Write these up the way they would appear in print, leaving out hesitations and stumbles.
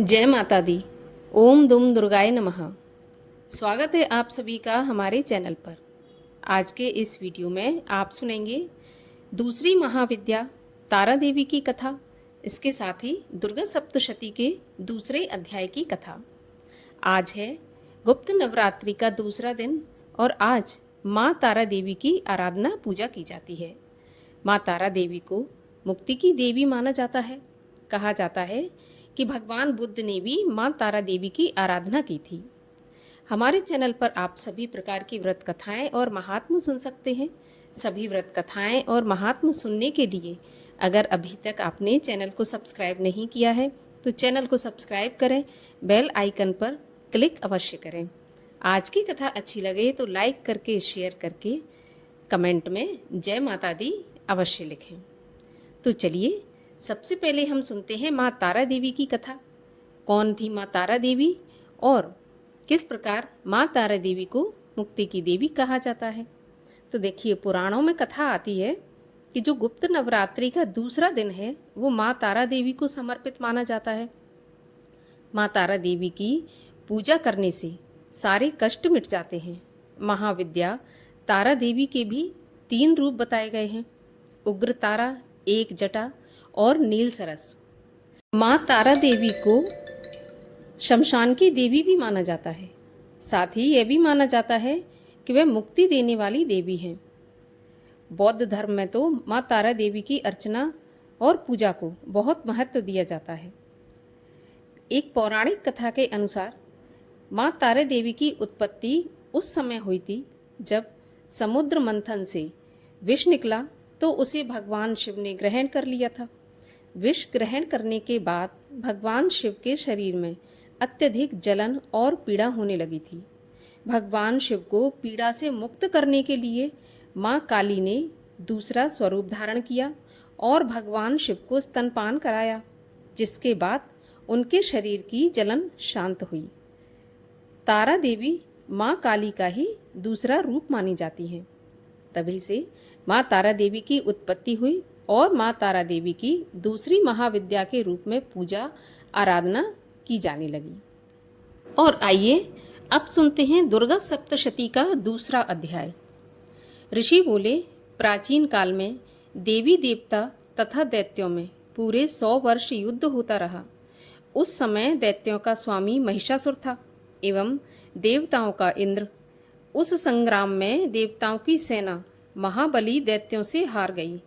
जय माता दी। ओम दुम दुर्गाय नमः। स्वागत है आप सभी का हमारे चैनल पर। आज के इस वीडियो में आप सुनेंगे दूसरी महाविद्या तारा देवी की कथा, इसके साथ ही दुर्गा सप्तशती के दूसरे अध्याय की कथा। आज है गुप्त नवरात्रि का दूसरा दिन और आज माँ तारा देवी की आराधना पूजा की जाती है। माँ तारा देवी को मुक्ति की देवी माना जाता है। कहा जाता है कि भगवान बुद्ध ने भी माँ तारा देवी की आराधना की थी। हमारे चैनल पर आप सभी प्रकार की व्रत कथाएं और महात्म सुन सकते हैं। सभी व्रत कथाएं और महात्म सुनने के लिए अगर अभी तक आपने चैनल को सब्सक्राइब नहीं किया है तो चैनल को सब्सक्राइब करें, बेल आइकन पर क्लिक अवश्य करें। आज की कथा अच्छी लगे तो लाइक करके, शेयर करके, कमेंट में जय माता दी अवश्य लिखें। तो चलिए सबसे पहले हम सुनते हैं माँ तारा देवी की कथा। कौन थी माँ तारा देवी और किस प्रकार माँ तारा देवी को मुक्ति की देवी कहा जाता है। तो देखिए, पुराणों में कथा आती है कि जो गुप्त नवरात्रि का दूसरा दिन है वो माँ तारा देवी को समर्पित माना जाता है। माँ तारा देवी की पूजा करने से सारे कष्ट मिट जाते हैं। महाविद्या तारा देवी के भी 3 रूप बताए गए हैं: उग्र तारा, एक जटा और नील सरस। माँ तारा देवी को शमशान की देवी भी माना जाता है। साथ ही यह भी माना जाता है कि वह मुक्ति देने वाली देवी हैं। बौद्ध धर्म में तो माँ तारा देवी की अर्चना और पूजा को बहुत महत्व दिया जाता है। एक पौराणिक कथा के अनुसार माँ तारा देवी की उत्पत्ति उस समय हुई थी जब समुद्र मंथन से विष निकला तो उसे भगवान शिव ने ग्रहण कर लिया था। विष ग्रहण करने के बाद भगवान शिव के शरीर में अत्यधिक जलन और पीड़ा होने लगी थी। भगवान शिव को पीड़ा से मुक्त करने के लिए माँ काली ने दूसरा स्वरूप धारण किया और भगवान शिव को स्तनपान कराया, जिसके बाद उनके शरीर की जलन शांत हुई। तारा देवी माँ काली का ही दूसरा रूप मानी जाती है। तभी से माँ तारा देवी की उत्पत्ति हुई और माँ तारा देवी की दूसरी महाविद्या के रूप में पूजा आराधना की जाने लगी। और आइए अब सुनते हैं दुर्गा सप्तशती का दूसरा अध्याय। ऋषि बोले, प्राचीन काल में देवी देवता तथा दैत्यों में पूरे 100 वर्ष युद्ध होता रहा। उस समय दैत्यों का स्वामी महिषासुर था एवं देवताओं का इंद्र। उस संग्राम में देवताओं की सेना महाबली दैत्यों से हार गई।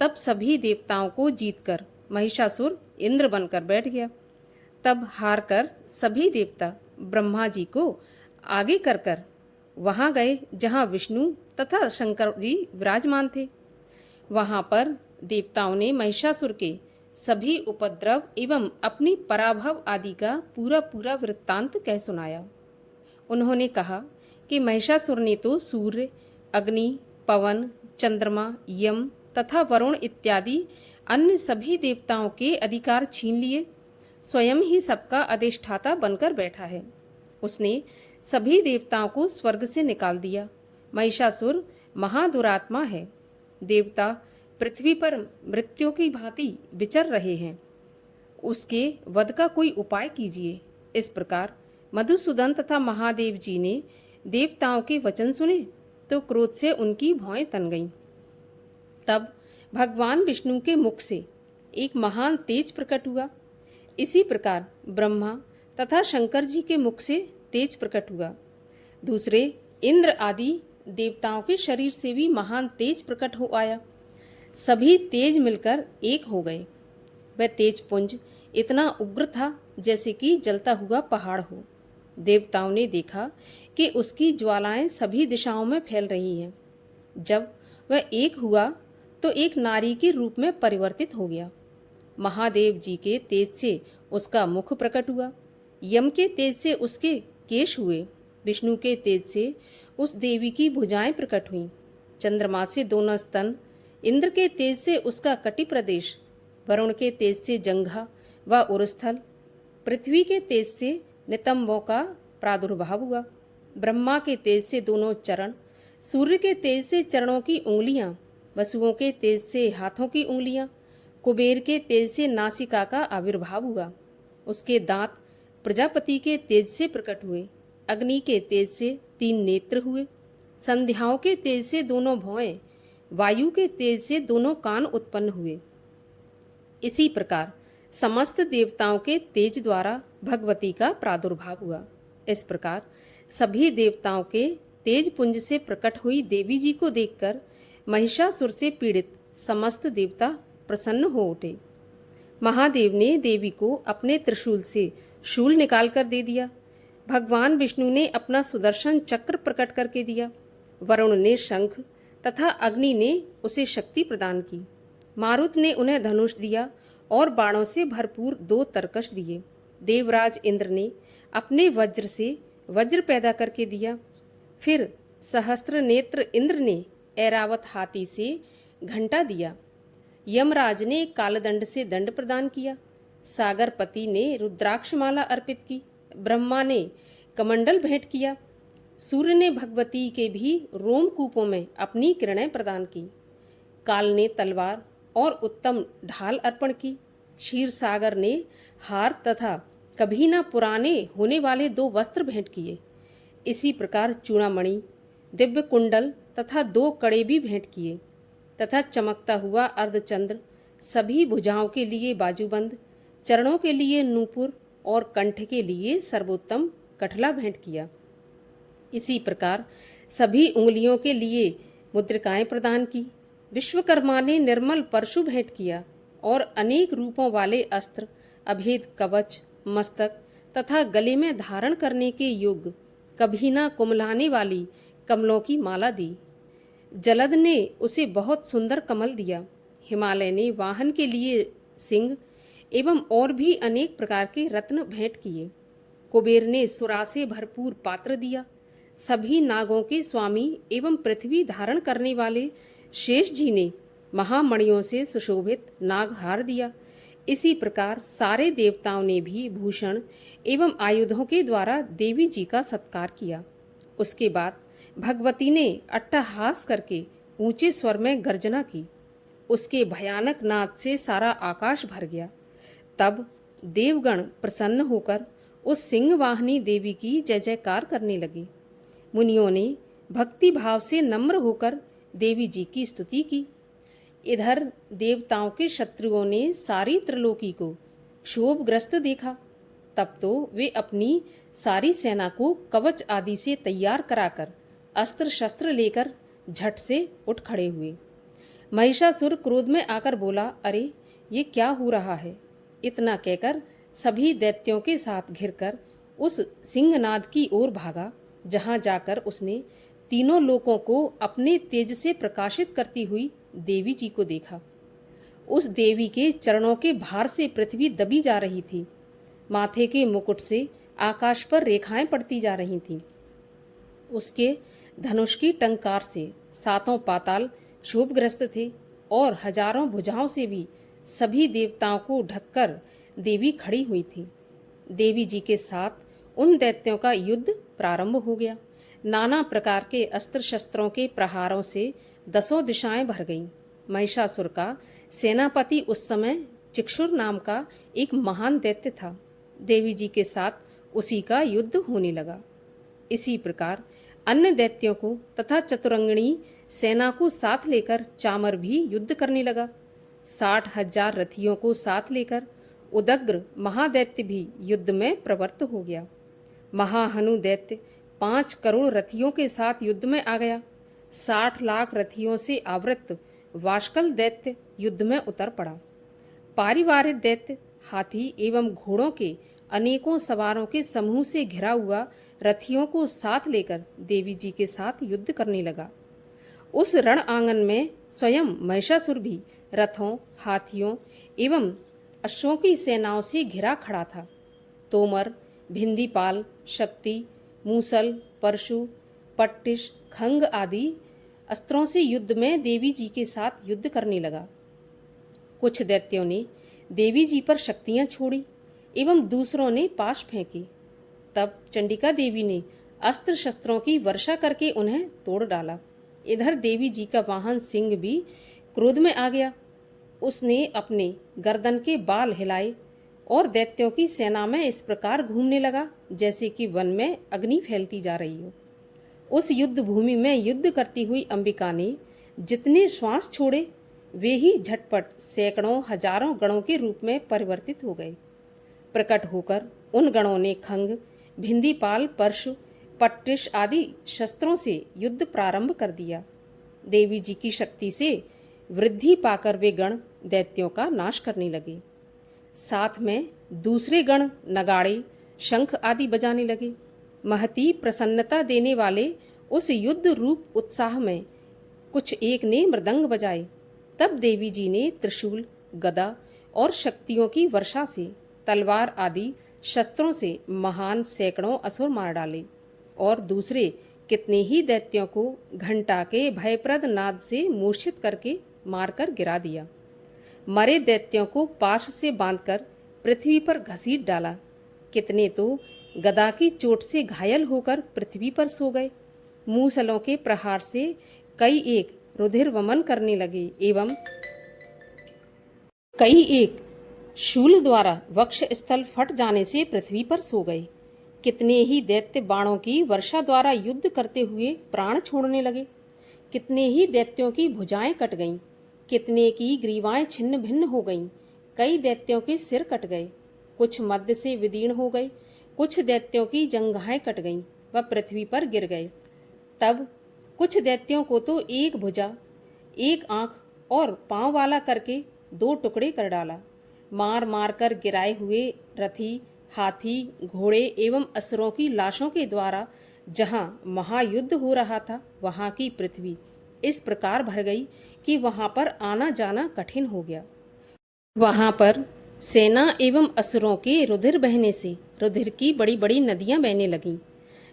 तब सभी देवताओं को जीतकर महिषासुर इंद्र बनकर बैठ गया। तब हार कर सभी देवता ब्रह्मा जी को आगे कर वहाँ गए जहाँ विष्णु तथा शंकर जी विराजमान थे। वहाँ पर देवताओं ने महिषासुर के सभी उपद्रव एवं अपनी पराभव आदि का पूरा पूरा वृत्तांत कह सुनाया। उन्होंने कहा कि महिषासुर ने तो सूर्य, अग्नि, पवन, चंद्रमा, यम तथा वरुण इत्यादि अन्य सभी देवताओं के अधिकार छीन लिए। स्वयं ही सबका अधिष्ठाता बनकर बैठा है। उसने सभी देवताओं को स्वर्ग से निकाल दिया। महिषासुर महादुरात्मा है। देवता पृथ्वी पर मृत्यु की भांति विचर रहे हैं। उसके वध का कोई उपाय कीजिए। इस प्रकार मधुसूदन तथा महादेव जी ने देवताओं के वचन सुने तो क्रोध से उनकी भौएं तन गईं। तब भगवान विष्णु के मुख से एक महान तेज प्रकट हुआ। इसी प्रकार ब्रह्मा तथा शंकर जी के मुख से तेज प्रकट हुआ। दूसरे इंद्र आदि देवताओं के शरीर से भी महान तेज प्रकट हो आया। सभी तेज मिलकर एक हो गए। वह तेज पुंज इतना उग्र था जैसे कि जलता हुआ पहाड़ हो। देवताओं ने देखा कि उसकी ज्वालाएं सभी दिशाओं में फैल रही हैं। जब वह एक हुआ तो एक नारी के रूप में परिवर्तित हो गया। महादेव जी के तेज से उसका मुख प्रकट हुआ। यम के तेज से उसके केश हुए। विष्णु के तेज से उस देवी की भुजाएं प्रकट हुईं। चंद्रमा से दोनों स्तन, इंद्र के तेज से उसका कटि प्रदेश, वरुण के तेज से जंघा व उरस्थल, पृथ्वी के तेज से नितंबों का प्रादुर्भाव हुआ। ब्रह्मा के तेज से दोनों चरण, सूर्य के तेज से चरणों की उंगलियां, वसुओं के तेज से हाथों की उंगलियां, कुबेर के तेज से नासिका का आविर्भाव हुआ। उसके दांत प्रजापति के तेज से प्रकट हुए, अग्नि के तेज से 3 नेत्र हुए, संध्याओं के तेज से दोनों भौएं, वायु के तेज से दोनों कान उत्पन्न हुए। इसी प्रकार समस्त देवताओं के तेज द्वारा भगवती का प्रादुर्भाव हुआ। इस प्रकार सभी देवताओं के तेज पुंज से प्रकट हुई देवी जी को देखकर महिषासुर से पीड़ित समस्त देवता प्रसन्न हो उठे। महादेव ने देवी को अपने त्रिशूल से शूल निकाल कर दे दिया। भगवान विष्णु ने अपना सुदर्शन चक्र प्रकट करके दिया। वरुण ने शंख तथा अग्नि ने उसे शक्ति प्रदान की। मारुत ने उन्हें धनुष दिया और बाणों से भरपूर 2 तरकश दिए। देवराज इंद्र ने अपने वज्र से वज्र पैदा करके दिया। फिर सहस्त्र नेत्र इंद्र ने ऐरावत हाथी से घंटा दिया। यमराज ने कालदंड से दंड प्रदान किया। सागरपति ने रुद्राक्षमाला अर्पित की। ब्रह्मा ने कमंडल भेंट किया। सूर्य ने भगवती के भी रोमकूपों में अपनी किरणें प्रदान की। काल ने तलवार और उत्तम ढाल अर्पण की। क्षीर सागर ने हार तथा कभी न पुराने होने वाले 2 वस्त्र भेंट किए। इसी प्रकार चूड़ामणि, दिव्य कुंडल तथा 2 कड़े भी भेंट किए तथा चमकता हुआ अर्धचंद्र, सभी भुजाओं के लिए बाजूबंद, चरणों के लिए नूपुर और कंठ के लिए सर्वोत्तम कठला भेंट किया। इसी प्रकार सभी उंगलियों के लिए मुद्रिकाएं प्रदान की। विश्वकर्मा ने निर्मल परशु भेंट किया और अनेक रूपों वाले अस्त्र, अभेद कवच, मस्तक तथा गले में धारण करने के योग्य कभी ना कुमलाने वाली कमलों की माला दी। जलद ने उसे बहुत सुंदर कमल दिया। हिमालय ने वाहन के लिए सिंह एवं और भी अनेक प्रकार के रत्न भेंट किए। कुबेर ने सुरा से भरपूर पात्र दिया। सभी नागों के स्वामी एवं पृथ्वी धारण करने वाले शेष जी ने महामणियों से सुशोभित नागहार दिया। इसी प्रकार सारे देवताओं ने भी भूषण एवं आयुधों के द्वारा देवी जी का सत्कार किया। उसके बाद भगवती ने अट्टहास करके ऊंचे स्वर में गर्जना की। उसके भयानक नाद से सारा आकाश भर गया। तब देवगण प्रसन्न होकर उस सिंह वाहिनी देवी की जय जयकार करने लगे। मुनियों ने भक्ति भाव से नम्र होकर देवी जी की स्तुति की। इधर देवताओं के शत्रुओं ने सारी त्रिलोकी को क्षोभग्रस्त देखा। तब तो वे अपनी सारी सेना को कवच आदि से तैयार कराकर अस्त्र शस्त्र लेकर झट से उठ खड़े हुए। महिषासुर क्रोध में आकर बोला, अरे ये क्या हो रहा है? इतना कहकर सभी दैत्यों के साथ घिरकर उस सिंहनाद की ओर भागा, जहां जाकर उसने तीनों लोकों को अपने तेज से प्रकाशित करती हुई देवी जी को देखा। उस देवी के चरणों के भार से पृथ्वी दबी जा रही थी। माथे के मुकुट से आकाश पर रेखाएं पड़ती जा रही थीं। उसके धनुष की टंकार से 7 पाताल क्षोभग्रस्त थे और हजारों भुजाओं से भी सभी देवताओं को ढककर देवी खड़ी हुई थी। देवी जी के साथ उन दैत्यों का युद्ध प्रारंभ हो गया। नाना प्रकार के अस्त्र शस्त्रों के प्रहारों से 10 दिशाएं भर गईं। महिषासुर का सेनापति उस समय चिक्षुर नाम का एक महान दैत्य था। देवी जी के साथ उसी का युद्ध होने लगा। इसी प्रकार अन्य दैत्यों को तथा चतुरंगिणी सेना को साथ लेकर चामर भी युद्ध करने लगा। 60,000 रथियों को साथ लेकर उदग्र महादैत्य भी युद्ध में प्रवृत्त हो गया। महाहनु दैत्य 5 करोड़ रथियों के साथ युद्ध में आ गया। 60 लाख रथियों से आवृत वाष्कल दैत्य युद्ध में उतर पड़ा। पारिवारिक दैत्य हाथी एवं घोड़ों के अनेकों सवारों के समूह से घिरा हुआ रथियों को साथ लेकर देवी जी के साथ युद्ध करने लगा। उस रण आंगन में स्वयं महिषासुर भी रथों, हाथियों एवं अश्वों की सेनाओं से घिरा खड़ा था। तोमर, भिंदीपाल, शक्ति, मूसल, परशु, पट्टिश, खंग आदि अस्त्रों से युद्ध में देवी जी के साथ युद्ध करने लगा। कुछ दैत्यों ने देवी जी पर शक्तियां छोड़ी एवं दूसरों ने पाश फेंके। तब चंडिका देवी ने अस्त्र शस्त्रों की वर्षा करके उन्हें तोड़ डाला। इधर देवी जी का वाहन सिंह भी क्रोध में आ गया। उसने अपने गर्दन के बाल हिलाए और दैत्यों की सेना में इस प्रकार घूमने लगा जैसे कि वन में अग्नि फैलती जा रही हो। उस युद्ध भूमि में युद्ध करती हुई अंबिका ने जितने श्वास छोड़े वे ही झटपट सैकड़ों हजारों गणों के रूप में परिवर्तित हो गए। प्रकट होकर उन गणों ने खंग, भिंदीपाल, परशु, पट्टिश आदि शस्त्रों से युद्ध प्रारंभ कर दिया। देवी जी की शक्ति से वृद्धि पाकर वे गण दैत्यों का नाश करने लगे। साथ में दूसरे गण नगाड़े, शंख आदि बजाने लगे। महती प्रसन्नता देने वाले उस युद्ध रूप उत्साह में कुछ एक ने मृदंग बजाए। तब देवी जी ने त्रिशूल, गदा और शक्तियों की वर्षा से, तलवार आदि शस्त्रों से महान सैकड़ों असुर मार डाले और दूसरे कितने ही दैत्यों को घंटा के भयप्रद नाद से मूर्छित करके मारकर गिरा दिया। मरे दैत्यों को पाश से बांधकर पृथ्वी पर घसीट डाला। कितने तो गदा की चोट से घायल होकर पृथ्वी पर सो गए। मूसलों के प्रहार से कई एक रुधिर वमन करने लगे एवं कई एक शूल द्वारा वक्ष स्थल फट जाने से पृथ्वी पर सो गए। कितने ही दैत्य बाणों की वर्षा द्वारा युद्ध करते हुए प्राण छोड़ने लगे। कितने ही दैत्यों की भुजाएं कट गईं, कितने की ग्रीवाएं छिन्न भिन्न हो गईं। कई दैत्यों के सिर कट गए, कुछ मध्य से विदीर्ण हो गए। कुछ दैत्यों की जंघाएं कट गईं व पृथ्वी पर गिर गए। तब कुछ दैत्यों को तो एक भुजा, एक आंख और पांव वाला करके 2 टुकड़े कर डाला। मार मार कर गिराए हुए रथी, हाथी, घोड़े एवं असुरों की लाशों के द्वारा जहां महायुद्ध हो रहा था वहां की पृथ्वी इस प्रकार भर गई कि वहां पर आना जाना कठिन हो गया। वहां पर सेना एवं असुरों के रुधिर बहने से रुधिर की बड़ी बड़ी नदियां बहने लगीं।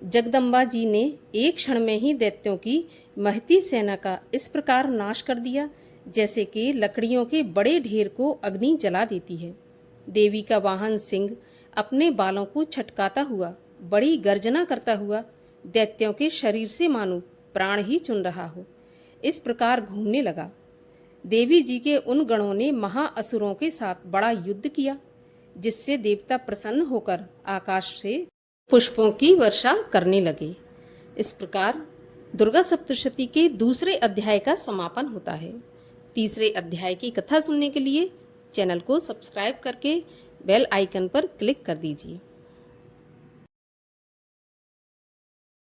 जगदम्बा जी ने एक क्षण में ही दैत्यों की महती सेना का इस प्रकार नाश कर दिया जैसे कि लकड़ियों के बड़े ढेर को अग्नि जला देती है। देवी का वाहन सिंह अपने बालों को छटकाता हुआ, बड़ी गर्जना करता हुआ दैत्यों के शरीर से मानो प्राण ही चुन रहा हो, इस प्रकार घूमने लगा। देवी जी के उन गणों ने महाअसुरों के साथ बड़ा युद्ध किया, जिससे देवता प्रसन्न होकर आकाश से पुष्पों की वर्षा करने लगे। इस प्रकार दुर्गा सप्तशती के दूसरे अध्याय का समापन होता है। तीसरे अध्याय की कथा सुनने के लिए चैनल को सब्सक्राइब करके बेल आइकन पर क्लिक कर दीजिए।